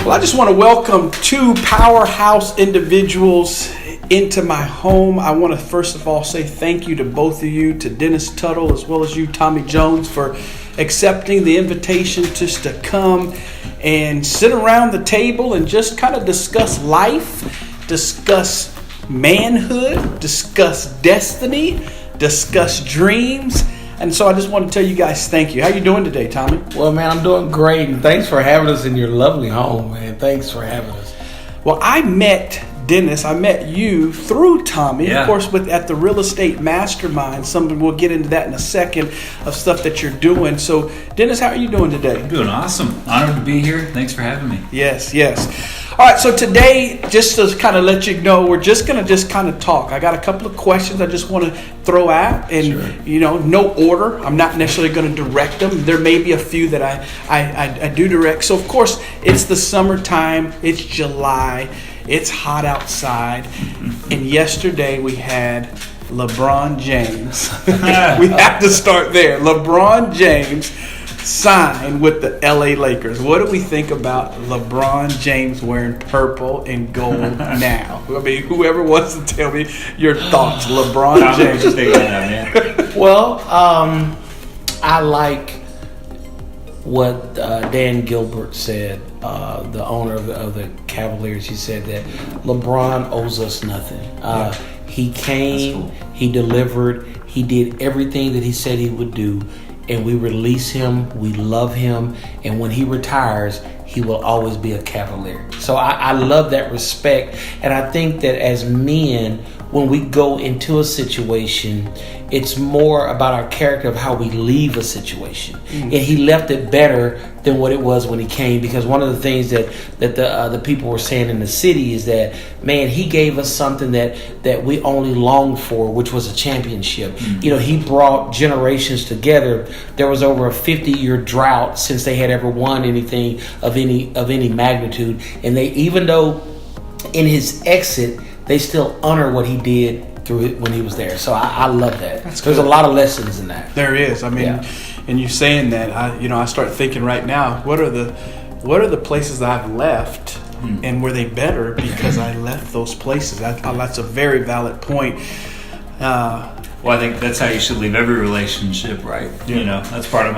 Well, I just want to welcome two powerhouse individuals into my home. I want to first of all say thank you to both of you, to Dennis Tuttle as well as you, Tommy Jones, for accepting the invitation just to come and sit around the table and just kind of discuss life, discuss manhood, discuss destiny, discuss dreams. And so I just want to tell you guys thank you. How you doing today, Tommy? Well, man, I'm doing great. And thanks for having us in your lovely home, man. Thanks for having us. Well, I met Dennis. I met you through Tommy, of course, at the Real Estate Mastermind. We'll get into that in a second of stuff that you're doing. So, Dennis, how are you doing today? I'm doing awesome. Honored to be here. Thanks for having me. Yes. All right, so today, just to kind of let you know, we're just going to kind of talk. I got a couple of questions I just want to throw out, and no order. I'm not necessarily going to direct them. There may be a few that I do direct. So, of course, it's the summertime. It's July. It's hot outside. And yesterday we had LeBron James. We have to start there. LeBron James signed with the LA Lakers. What do we think about LeBron James wearing purple and gold now? I mean, whoever wants to tell me your thoughts, LeBron James. Well, I like what Dan Gilbert said, the owner of the Cavaliers. He said that LeBron owes us nothing. He came, he delivered, he did everything that he said he would do. And we release him, we love him, and when he retires, he will always be a Cavalier. So I love that respect, and I think that as men, when we go into a situation, it's more about our character of how we leave a situation. And he left it better than what it was when he came, because one of the things that the people were saying in the city is that, man, he gave us something that we only longed for, which was a championship. You know, he brought generations together. There was over a 50-year drought since they had ever won anything of any magnitude, and they, even though in his exit, they still honor what he did through it when he was there. So I love that. There's a lot of lessons in that. There is. I mean, and you saying that, I start thinking right now, what are the places that I've left, and were they better because I left those places? That's a very valid point. Well, I think that's how you should leave every relationship, right? Yeah. You know, that's part of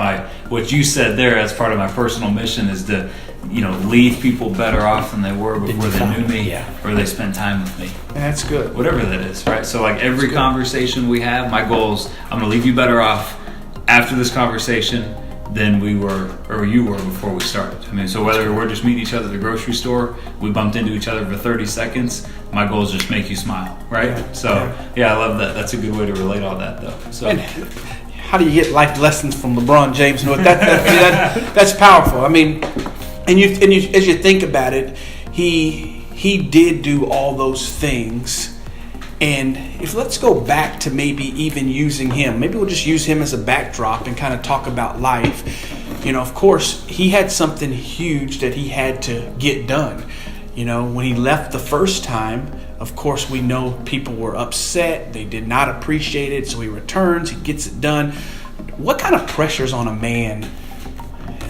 what you said there, that's part of my personal mission, is to, leave people better off than they were before they knew me or they spent time with me. And that's good. Whatever that is, right? So like every conversation we have, my goal is I'm going to leave you better off after this conversation than we were or you were before we started. I mean, so whether we're just meeting each other at the grocery store, we bumped into each other for 30 seconds, my goal is just make you smile, right? I love that. That's a good way to relate all that, though. So. And how do you get life lessons from LeBron James? That's powerful. I mean, and you as you think about it, he did do all those things. And let's go back to maybe even using him. Maybe we'll just use him as a backdrop and kind of talk about life. Of course, he had something huge that he had to get done. When he left the first time, of course, we know people were upset. They did not appreciate it. So he returns, he gets it done. What kind of pressure's on a man?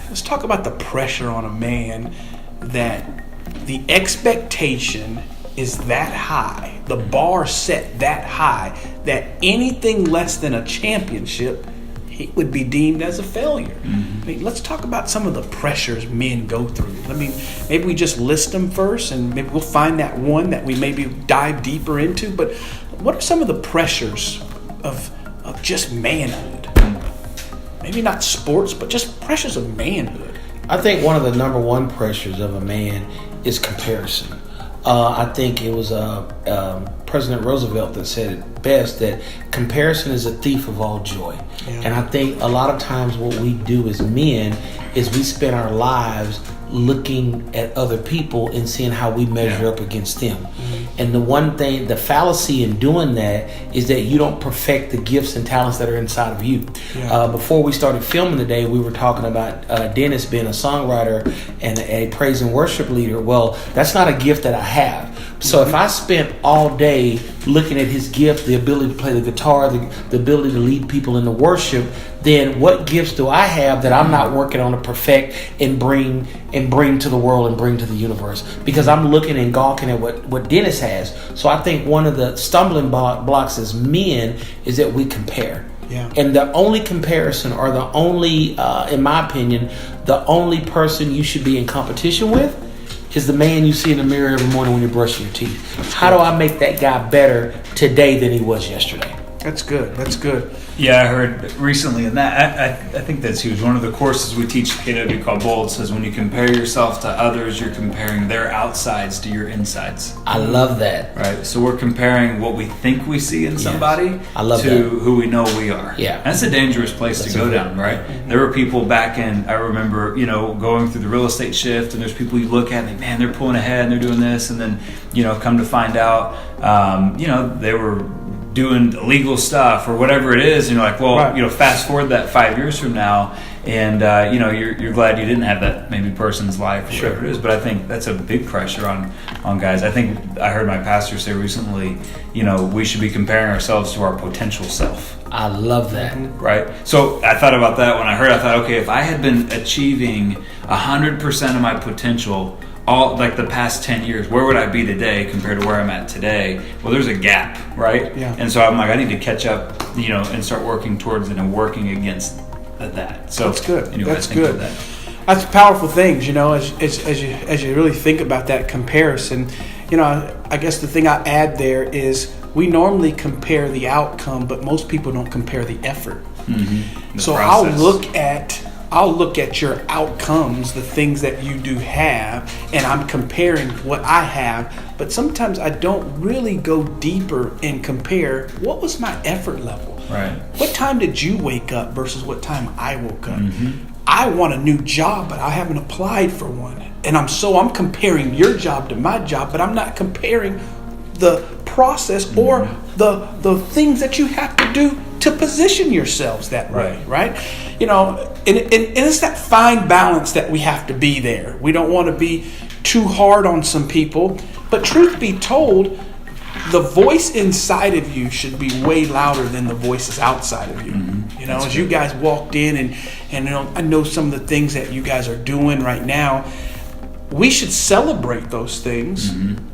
Let's talk about the pressure on a man that the expectation is that high, the bar set that high, that anything less than a championship, he would be deemed as a failure. I mean, let's talk about some of the pressures men go through. I mean, maybe we just list them first, and maybe we'll find that one that we maybe dive deeper into. But what are some of the pressures of just manhood? Maybe not sports, but just pressures of manhood. I think one of the number one pressures of a man is comparison. I think it was President Roosevelt that said it best, that comparison is a thief of all joy. And I think a lot of times what we do as men is we spend our lives looking at other people and seeing how we measure up against them. And the one thing, the fallacy in doing that is that you don't perfect the gifts and talents that are inside of you. Before we started filming today, we were talking about Dennis being a songwriter and a praise and worship leader. Well, that's not a gift that I have. So if I spent all day looking at his gift, the ability to play the guitar, the ability to lead people into worship, then what gifts do I have that I'm not working on to perfect and bring to the world and bring to the universe? Because I'm looking and gawking at what Dennis has. So I think one of the stumbling blocks as men is that we compare. Yeah. And the only comparison, or the only, in my opinion, the only person you should be in competition with is the man you see in the mirror every morning when you're brushing your teeth. How do I make that guy better today than he was yesterday? That's good. That's good. Yeah, I heard recently, and that I think that's huge. One of the courses we teach at KW called Bold says when you compare yourself to others, you're comparing their outsides to your insides. I love that. Right, so we're comparing what we think we see in somebody I love to that. who we know we are. Yeah. That's a dangerous place to go down, right? Mm-hmm. There were people back in, I remember, going through the real estate shift, and there's people you look at and think, man, they're pulling ahead and they're doing this, and then, come to find out, they were doing illegal stuff or whatever it is, and you're like, well, right. Fast forward that 5 years from now, and you're glad you didn't have that maybe person's life or whatever it is. But I think that's a big pressure on guys. I think I heard my pastor say recently, we should be comparing ourselves to our potential self. I love that. Right. So I thought about that when I heard. I thought, okay, if I had been achieving 100% of my potential all like the past 10 years, where would I be today compared to where I'm at today? Well, there's a gap, right? Yeah. And so I'm like, I need to catch up, and start working towards it and working against that. So that's good. Anyway, that's good. That's powerful things, as you really think about that comparison. I guess the thing I add there is we normally compare the outcome, but most people don't compare the effort. Mm-hmm. So process. I'll look at your outcomes, the things that you do have, and I'm comparing what I have. But sometimes I don't really go deeper and compare what was my effort level. Right. What time did you wake up versus what time I woke up? Mm-hmm. I want a new job, but I haven't applied for one. And I'm comparing your job to my job, but I'm not comparing the process or the things that you have to do to position yourselves that way, right? And it's that fine balance that we have to be there. We don't want to be too hard on some people, but truth be told, the voice inside of you should be way louder than the voices outside of you. Mm-hmm. As you guys walked in and I know some of the things that you guys are doing right now, we should celebrate those things. Mm-hmm.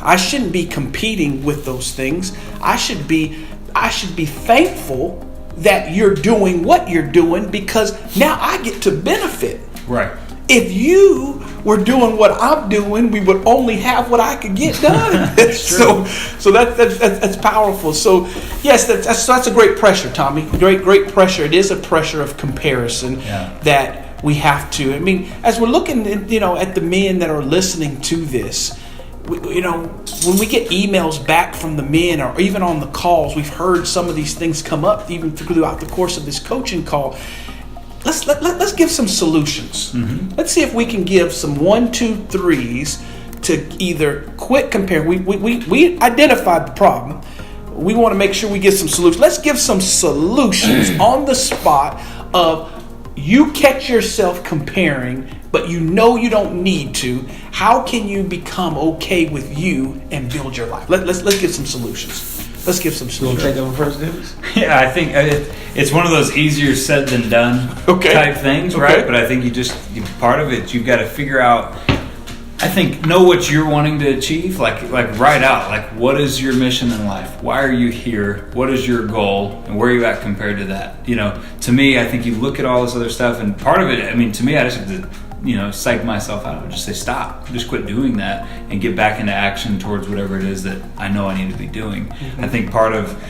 I shouldn't be competing with those things. I should be thankful that you're doing what you're doing because now I get to benefit. Right. If you were doing what I'm doing, we would only have what I could get done. So that's powerful. So yes, that's a great pressure, Tommy. Great pressure. It is a pressure of comparison that we have to. I mean, as we're looking, at the men that are listening to this. When we get emails back from the men or even on the calls, we've heard some of these things come up even throughout the course of this coaching call. Let's give some solutions. Mm-hmm. Let's see if we can give some 1, 2, 3s to either quit comparing. We identified the problem. We want to make sure we get some solutions. Let's give some solutions on the spot of you catch yourself comparing, but you don't need to. How can you become okay with you and build your life? Let's give some solutions. Let's give some solutions. You want to take that one first, Dennis? Yeah, I think it's one of those easier said than done type things, right? But I think part of it, you've got to figure out, I think, know what you're wanting to achieve, like write out, like what is your mission in life? Why are you here? What is your goal? And where are you at compared to that? To me, I think you look at all this other stuff, and part of it, I mean, to me, I just have to, psych myself out and just say, stop, just quit doing that and get back into action towards whatever it is that I know I need to be doing. Mm-hmm. I think part of,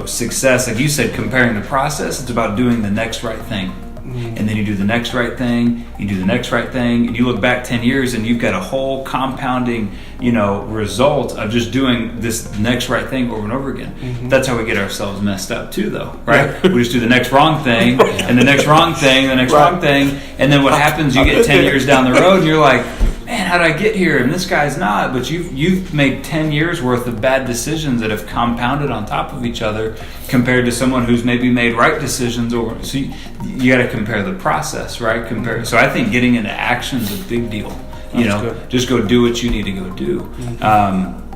success, like you said, comparing the process, it's about doing the next right thing. Mm-hmm. And then you do the next right thing, you do the next right thing, and you look back 10 years and you've got a whole compounding, result of just doing this next right thing over and over again. Mm-hmm. That's how we get ourselves messed up too, though, right? We just do the next wrong thing, and the next wrong thing, the next wrong thing, and then what happens, you get 10 years down the road and you're like, man, how did I get here? And this guy's not, but you've made 10 years worth of bad decisions that have compounded on top of each other compared to someone who's maybe made right decisions over. So you got to compare the process, right? So I think getting into action is a big deal. Good. Just go do what you need to go do. Mm-hmm.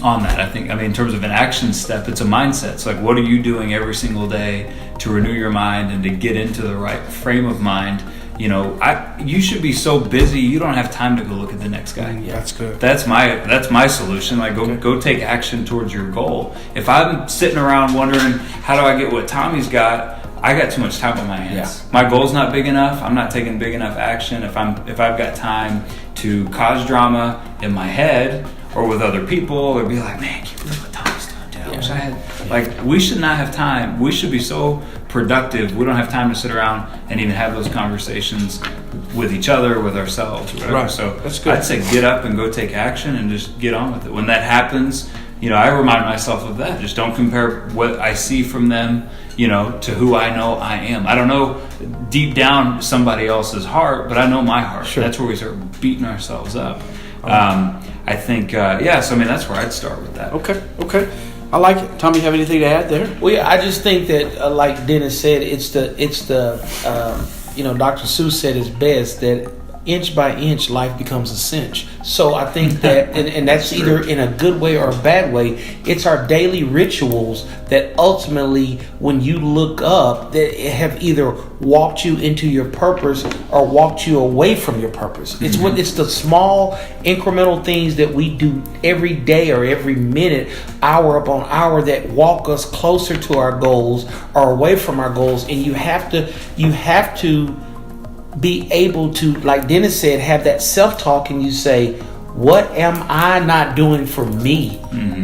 on that. I think, in terms of an action step, it's a mindset. It's like, what are you doing every single day to renew your mind and to get into the right frame of mind? You should be so busy you don't have time to go look at the next guy. Yeah, that's good. That's my solution. Like, go take action towards your goal. If I'm sitting around wondering how do I get what Tommy's got, I got too much time on my hands. Yeah. My goal's not big enough. I'm not taking big enough action. If I've got time to cause drama in my head or with other people, or be like, man, can you believe what Tommy's doing? Dude, I wish I had. Like, we should not have time. We should be so productive. We don't have time to sit around and even have those conversations with each other, with ourselves, whatever. Right. So that's good. I'd say get up and go take action and just get on with it. When that happens, I remind myself of that. Just don't compare what I see from them, to who I know I am. I don't know deep down somebody else's heart, but I know my heart. Sure. That's where we start beating ourselves up. I think, so that's where I'd start with that. Okay. I like it. Tommy, you have anything to add there? Well, yeah, I just think that, like Dennis said, it's the Dr. Seuss said it best, that inch by inch life becomes a cinch. So I think that, and that's either in a good way or a bad way, it's our daily rituals that ultimately, when you look up, that have either walked you into your purpose or walked you away from your purpose. It's it's the small incremental things that we do every day or every minute, hour upon hour, that walk us closer to our goals or away from our goals. And you have to be able to, like Dennis said, have that self-talk, and you say, what am I not doing for me?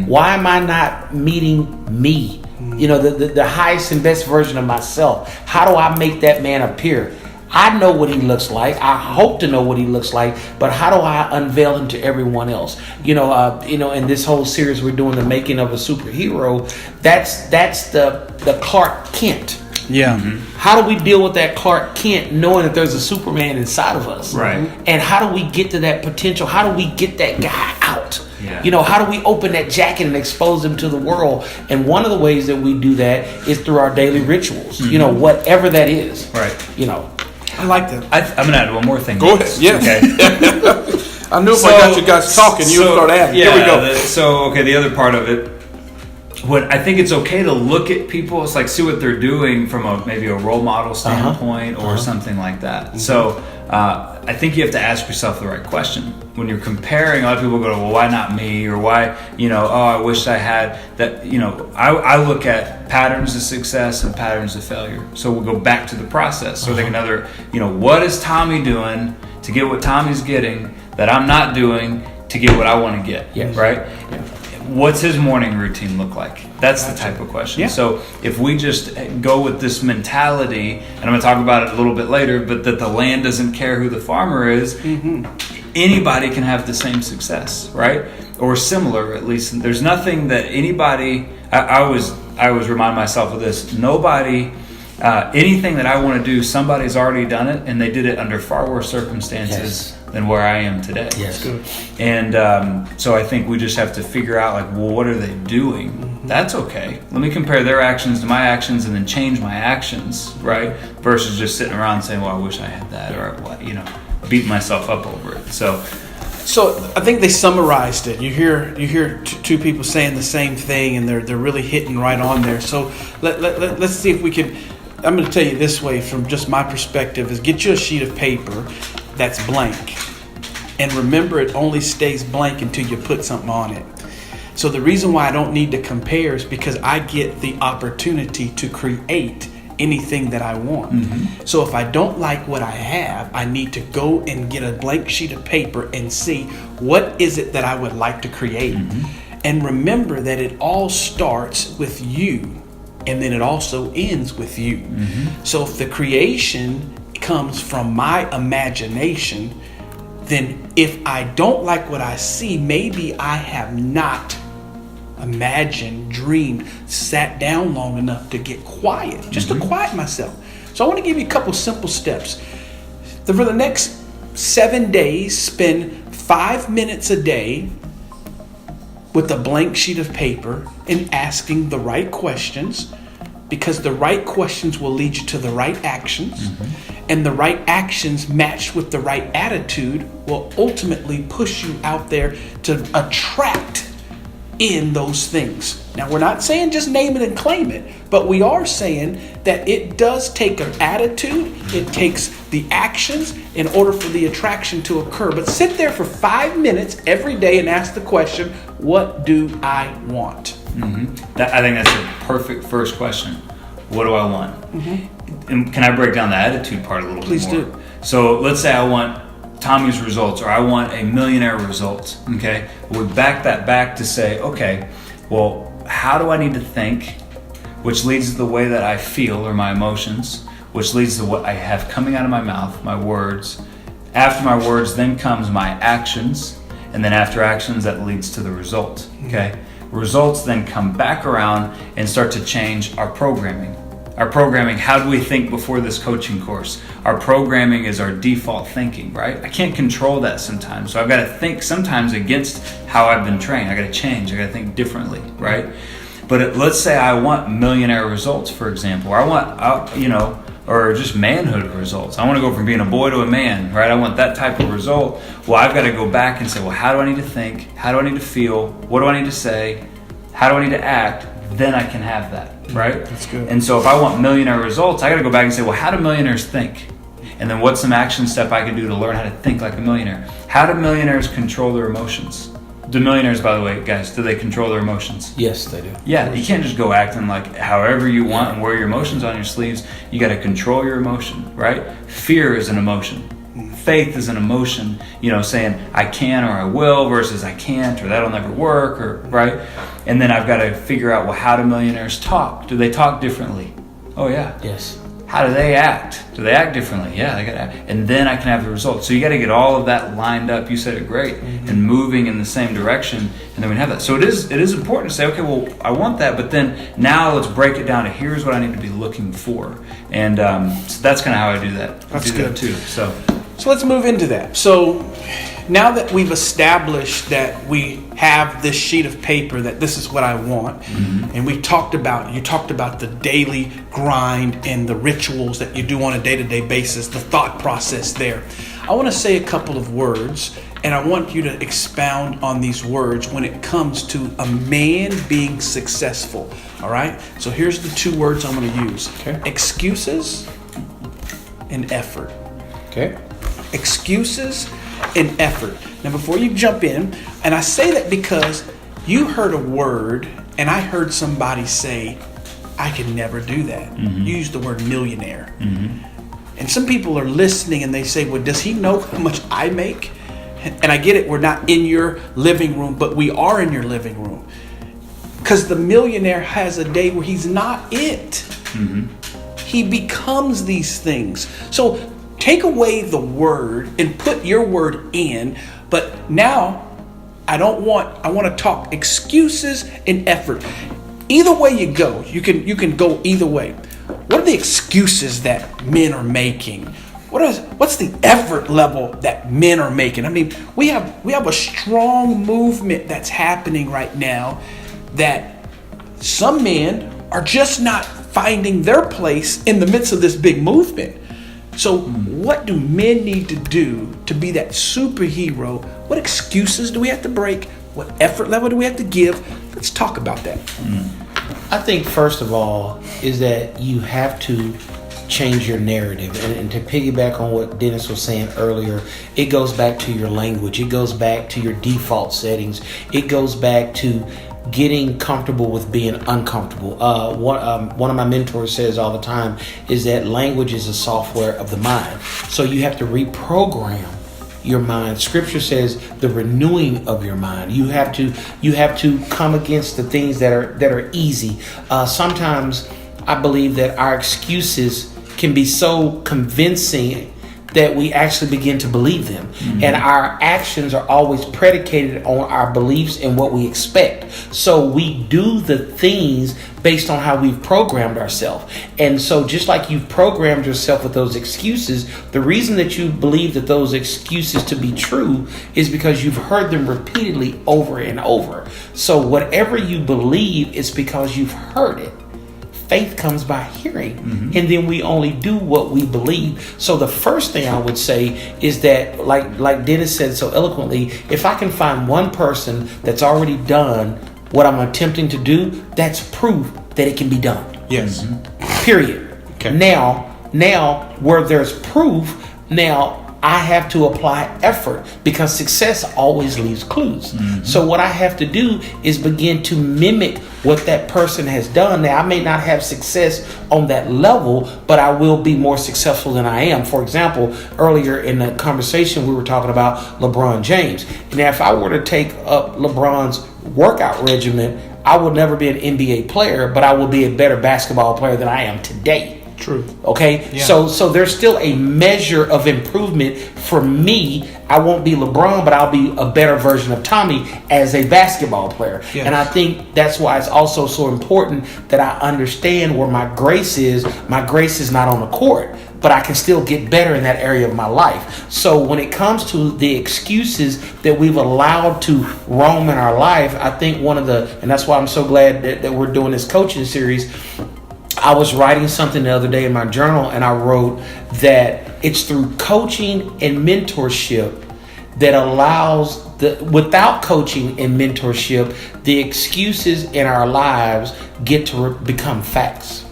Why am I not meeting me? The highest and best version of myself. How do I make that man appear? I know what he looks like. I hope to know what he looks like, but how do I unveil him to everyone else? In this whole series we're doing, the making of a superhero, that's the Clark Kent. Yeah. How do we deal with that Clark Kent, knowing that there's a Superman inside of us? Right. And how do we get to that potential? How do we get that guy out? Yeah. How do we open that jacket and expose him to the world? And one of the ways that we do that is through our daily rituals. Whatever that is. Right. I like that. I'm going to add one more thing. Go ahead. Yes. Okay. I knew if I got you guys talking, you would start adding. Yeah, Here we go. The other part of it, what I think it's okay to look at people, it's like see what they're doing from maybe a role model standpoint or something like that. So I think you have to ask yourself the right question. When you're comparing, a lot of people go, well, why not me? Or why, I wish I had that. I look at patterns of success and patterns of failure. So we'll go back to the process. So I think what is Tommy doing to get what Tommy's getting that I'm not doing to get what I want to get? Yes. Right? Yeah. What's his morning routine look like? That's the type of question. Yeah. So if we just go with this mentality, and I'm going to talk about it a little bit later, but that the land doesn't care who the farmer is, anybody can have the same success, right? Or similar, at least. There's nothing that anybody, I always remind myself of this, nobody, anything that I want to do, somebody's already done it, and they did it under far worse circumstances than where I am today. Yes. Good. And so I think we just have to figure out, what are they doing? That's okay. Let me compare their actions to my actions and then change my actions, right? Versus just sitting around saying, well, I wish I had that, or beat myself up over it. So I think they summarized it. You hear two people saying the same thing, and they're really hitting right on there. So let's see if we can. I'm going to tell you this way, from just my perspective, is get you a sheet of paper that's blank, and remember, it only stays blank until you put something on it. So the reason why I don't need to compare is because I get the opportunity to create anything that I want. So if I don't like what I have, I need to go and get a blank sheet of paper and see what is it that I would like to create. And remember that it all starts with you, and then it also ends with you. So if the creation comes from my imagination, then if I don't like what I see, maybe I have not imagined, dreamed, sat down long enough to get quiet, just to quiet myself. So I want to give you a couple simple steps. For the next 7 days, spend 5 minutes a day with a blank sheet of paper and asking the right questions, because the right questions will lead you to the right actions, and the right actions matched with the right attitude will ultimately push you out there to attract in those things. Now, we're not saying just name it and claim it, but we are saying that it does take an attitude, it takes the actions in order for the attraction to occur. But sit there for 5 minutes every day and ask the question, what do I want? Mm-hmm. I think that's a perfect first question. What do I want? Mm-hmm. And can I break down the attitude part a little Please bit more? do. So let's say I want Tommy's results, or I want a millionaire result. Okay, we back that back to say, okay, well, how do I need to think, which leads to the way that I feel or my emotions, which leads to what I have coming out of my mouth, my words. After my words, then comes my actions, and then after actions, that leads to the result. Okay, results then come back around and start to change our programming. Our programming, how do we think before this coaching course? Our programming is our default thinking, right? I can't control that sometimes. So I've got to think sometimes against how I've been trained. I got to change. I got to think differently, right? But let's say I want millionaire results, for example, or I want, or just manhood results. I want to go from being a boy to a man, right? I want that type of result. Well, I've got to go back and say, well, how do I need to think? How do I need to feel? What do I need to say? How do I need to act? Then I can have that, right? That's good. And so if I want millionaire results, I got to go back and say, well, how do millionaires think? And then what's some action step I can do to learn how to think like a millionaire? How do millionaires control their emotions? Do millionaires, by the way, guys, do they control their emotions? Yes, they do. Yeah, you can't just go acting like however you want and wear your emotions on your sleeves. You got to control your emotion, right? Fear is an emotion. Faith is an emotion, saying I can or I will versus I can't or that'll never work, or right? And then I've got to figure out, well, how do millionaires talk? Do they talk differently? Oh, yeah. Yes. How do they act? Do they act differently? Yeah, they got to act. And then I can have the results. So you got to get all of that lined up. You said it great. Mm-hmm. And moving in the same direction, and then we have that. So it is important to say, okay, well, I want that, but then now let's break it down to here's what I need to be looking for. And so that's kind of how I do that. That's good too. So let's move into that. So now that we've established that we have this sheet of paper, that this is what I want, mm-hmm. and you talked about the daily grind and the rituals that you do on a day-to-day basis, the thought process there. I want to say a couple of words, and I want you to expound on these words when it comes to a man being successful. All right? So here's the 2 words I'm going to use. Okay. Excuses and effort. Okay. Excuses and effort. Now, before you jump in, and I say that because you heard a word and I heard somebody say, I can never do that. Mm-hmm. You used the word millionaire. Mm-hmm. And some people are listening and they say, well, does he know how much I make? And I get it, we're not in your living room, but we are in your living room. Because the millionaire has a day where he's not it. Mm-hmm. He becomes these things. So take away the word and put your word in, but now I want to talk excuses and effort. Either way you go, you can go either way. What are the excuses that men are making? What's the effort level that men are making? I mean, we have a strong movement that's happening right now that some men are just not finding their place in the midst of this big movement. So what do men need to do to be that superhero? What excuses do we have to break? What effort level do we have to give? Let's talk about that. I think first of all is that you have to change your narrative. And to piggyback on what Dennis was saying earlier, it goes back to your language. It goes back to your default settings. It goes back to getting comfortable with being uncomfortable. One of my mentors says all the time is that language is a software of the mind. So you have to reprogram your mind. Scripture says the renewing of your mind. You have to come against the things that are easy. Sometimes I believe that our excuses can be so convincing that we actually begin to believe them. Mm-hmm. And our actions are always predicated on our beliefs and what we expect. So we do the things based on how we've programmed ourselves. And so just like you've programmed yourself with those excuses, the reason that you believe that those excuses to be true is because you've heard them repeatedly over and over. So whatever you believe is because you've heard it. Faith comes by hearing, mm-hmm. and then we only do what we believe. So the first thing I would say is that, like Dennis said so eloquently, if I can find one person that's already done what I'm attempting to do, that's proof that it can be done. Yes. Period. Okay. Now, where there's proof, now I have to apply effort, because success always leaves clues. So what I have to do is begin to mimic what that person has done. Now, I may not have success on that level, but I will be more successful than I am. For example, earlier in the conversation, we were talking about LeBron James. Now, if I were to take up LeBron's workout regimen, I would never be an NBA player, but I will be a better basketball player than I am today. True. Okay, Yeah. so there's still a measure of improvement for me. I won't be LeBron, but I'll be a better version of Tommy as a basketball player. Yes. And I think that's why it's also so important that I understand where my grace is. My grace is not on the court, but I can still get better in that area of my life. So when it comes to the excuses that we've allowed to roam in our life, I think and that's why I'm so glad that we're doing this coaching series. I was writing something the other day in my journal, and I wrote that it's through coaching and mentorship that allows without coaching and mentorship, the excuses in our lives get to become facts.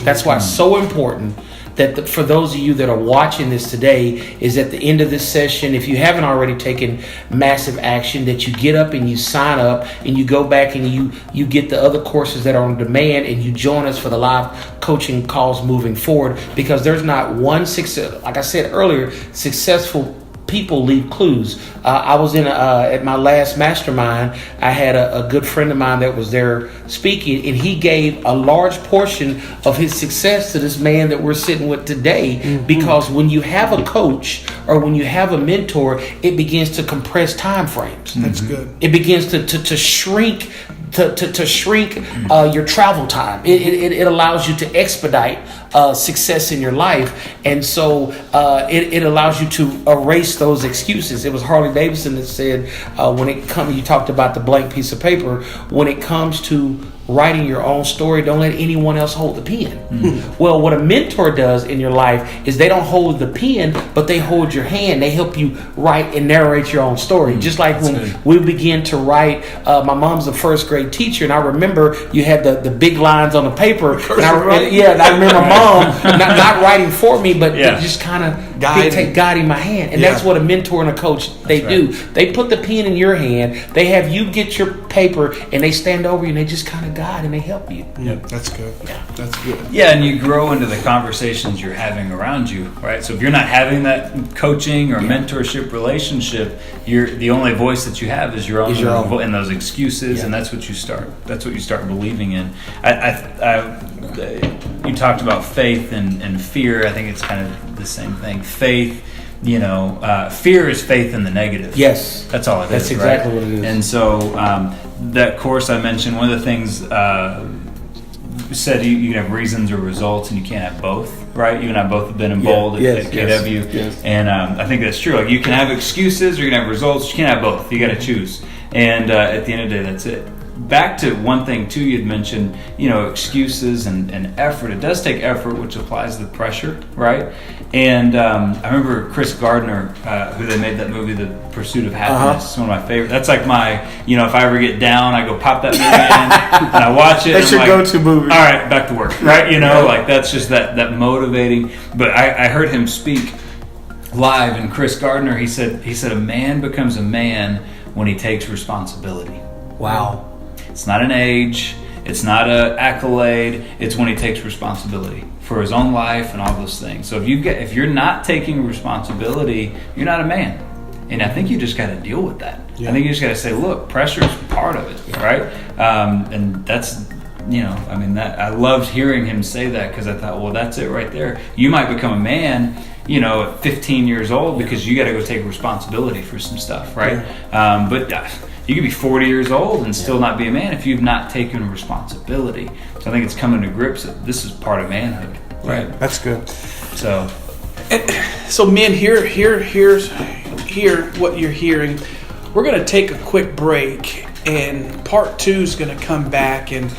That's why it's so important that for those of you that are watching this today, is at the end of this session, if you haven't already taken massive action, that you get up and you sign up and you go back and you get the other courses that are on demand, and you join us for the live coaching calls moving forward, because there's not one success. Like I said earlier, successful people leave clues. I was at my last mastermind. I had a good friend of mine that was there speaking, and he gave a large portion of his success to this man that we're sitting with today. Because when you have a coach or when you have a mentor, it begins to compress time frames. That's good. It begins to shrink. To shrink your travel time. It allows you to expedite success in your life, and so it allows you to erase those excuses. It was Harley Davidson that said, you talked about the blank piece of paper, when it comes to writing your own story, don't let anyone else hold the pen. Well, what a mentor does in your life is they don't hold the pen, but they hold your hand. They help you write and narrate your own story. Just like when we begin to write, my mom's a first grade teacher, and I remember you had the big lines on the paper. And I remember mom not writing for me, but just kind of guiding my hand. And that's what a mentor and a coach, they do. They put the pen in your hand, they have you get your paper, and they stand over you and they just kind of guide and they help you. That's good. That's good. Yeah, and you grow into the conversations you're having around you, right? So if you're not having that coaching or mentorship relationship, the only voice that you have is your own. And those excuses, and that's what you start believing in. You talked about faith and fear. I think it's kind of the same thing. Faith, fear is faith in the negative. Yes, that's all it is. That's exactly what it is. And so that course I mentioned, one of the things said you can have reasons or results, and you can't have both, right? You and I both have been in bold at KW, and I think that's true. Like, you can have excuses or you can have results. You can't have both. You got to choose. And at the end of the day, that's it. Back to one thing too, you'd mentioned, excuses and effort. It does take effort, which applies the pressure, right? And I remember Chris Gardner, who they made that movie, The Pursuit of Happiness. It's one of my favorite. That's like my, if I ever get down, I go pop that movie in and I watch it. That's your go-to movie. All right, back to work, right? Like that's just that motivating. But I heard him speak live, and Chris Gardner, he said a man becomes a man when he takes responsibility. Wow. It's not an age, it's not an accolade, it's when he takes responsibility for his own life and all those things. So if you're not taking responsibility, you're not a man. And I think you just got to deal with that. I think you just got to say, look, pressure is part of it, right? And that's, I loved hearing him say that, because I thought, well, that's it right there. You might become a man, at 15 years old, because you got to go take responsibility for some stuff, right? But you could be 40 years old and still not be a man if you've not taken responsibility. So I think it's coming to grips that this is part of manhood, right? That's good. So men, here's what you're hearing. We're going to take a quick break, and part 2 is going to come back, and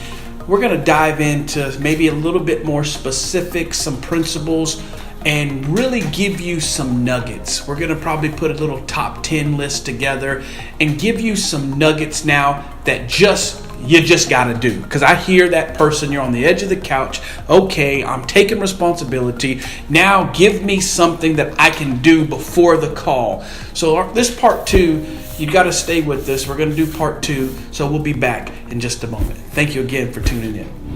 we're going to dive into maybe a little bit more specific, some principles and really give you some nuggets. We're going to probably put a little top 10 list together and give you some nuggets now that you just got to do. Because I hear that person, you're on the edge of the couch. Okay, I'm taking responsibility. Now give me something that I can do before the call. So this part 2, you got to stay with this. We're going to do part 2. So we'll be back in just a moment. Thank you again for tuning in.